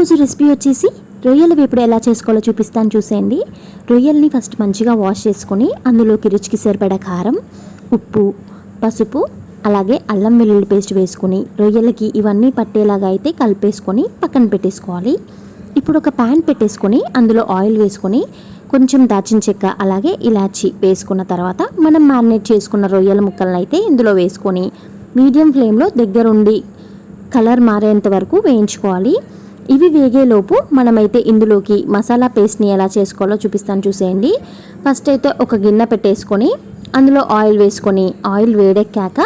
ఈరోజు రెసిపీ వచ్చేసి రొయ్యల వేపుడు ఎలా చేసుకోవాలో చూపిస్తాను చూసేయండి. రొయ్యల్ని ఫస్ట్ మంచిగా వాష్ చేసుకొని అందులోకి రుచికి సరిపడా కారం, ఉప్పు, పసుపు, అలాగే అల్లం వెల్లుల్లి పేస్ట్ వేసుకొని రొయ్యలకి ఇవన్నీ పట్టేలాగా అయితే కలిపేసుకొని పక్కన పెట్టేసుకోవాలి. ఇప్పుడు ఒక ప్యాన్ పెట్టేసుకొని అందులో ఆయిల్ వేసుకొని కొంచెం దాచిన చెక్క అలాగే ఇలాచి వేసుకున్న తర్వాత మనం మ్యారినేట్ చేసుకున్న రొయ్యల ముక్కలను అయితే ఇందులో వేసుకొని మీడియం ఫ్లేమ్లో దగ్గరుండి కలర్ మారేంత వరకు వేయించుకోవాలి. ఇవి వేగేలోపు మనమైతే ఇందులోకి మసాలా పేస్ట్ని ఎలా చేసుకోవాలో చూపిస్తాను చూసేయండి. ఫస్ట్ అయితే ఒక గిన్నె పెట్టేసుకొని అందులో ఆయిల్ వేసుకొని ఆయిల్ వేడెక్కాక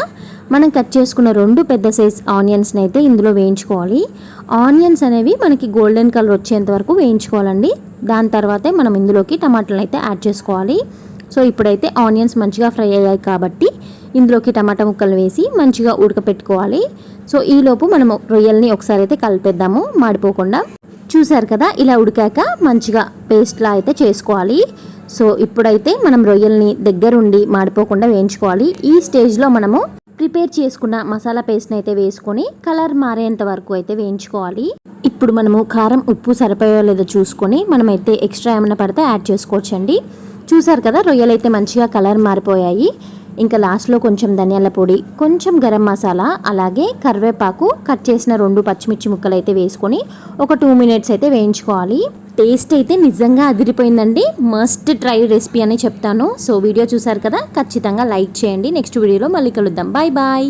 మనం కట్ చేసుకున్న 2 పెద్ద సైజ్ ఆనియన్స్ని అయితే ఇందులో వేయించుకోవాలి. ఆనియన్స్ అనేవి మనకి గోల్డెన్ కలర్ వచ్చేంత వరకు వేయించుకోవాలండి. దాని తర్వాతే మనం ఇందులోకి టమాటాలను అయితే యాడ్ చేసుకోవాలి. సో ఇప్పుడైతే ఆనియన్స్ మంచిగా ఫ్రై అయ్యాయి కాబట్టి ఇందులోకి టమాటా ముక్కలు వేసి మంచిగా ఉడకపెట్టుకోవాలి. సో ఈలోపు మనం రొయ్యల్ని ఒకసారి అయితే కలిపేద్దాము మాడిపోకుండా. చూసారు కదా, ఇలా ఉడికాక మంచిగా పేస్ట్లా అయితే చేసుకోవాలి. సో ఇప్పుడైతే మనం రొయ్యల్ని దగ్గరుండి మాడిపోకుండా వేయించుకోవాలి. ఈ స్టేజ్లో మనము ప్రిపేర్ చేసుకున్న మసాలా పేస్ట్ని అయితే వేసుకొని కలర్ మారేంత వరకు అయితే వేయించుకోవాలి. ఇప్పుడు మనము కారం, ఉప్పు సరిపోయో లేదో చూసుకొని మనమైతే ఎక్స్ట్రా ఏమైనా పడితే యాడ్ చేసుకోవచ్చండి. చూసారు కదా, రొయ్యలు అయితే మంచిగా కలర్ మారిపోయాయి. ఇంకా లాస్ట్లో కొంచెం ధనియాల పొడి, కొంచెం గరం మసాలా, అలాగే కరివేపాకు, కట్ చేసిన 2 పచ్చిమిర్చి ముక్కలు అయితే వేసుకొని ఒక 2 మినిట్స్ అయితే వేయించుకోవాలి. టేస్ట్ అయితే నిజంగా అదిరిపోయిందండి. మస్ట్ ట్రై రెసిపీ అని చెప్తాను. సో వీడియో చూసారు కదా, ఖచ్చితంగా లైక్ చేయండి. నెక్స్ట్ వీడియోలో మళ్ళీ కలుద్దాం. Bye bye.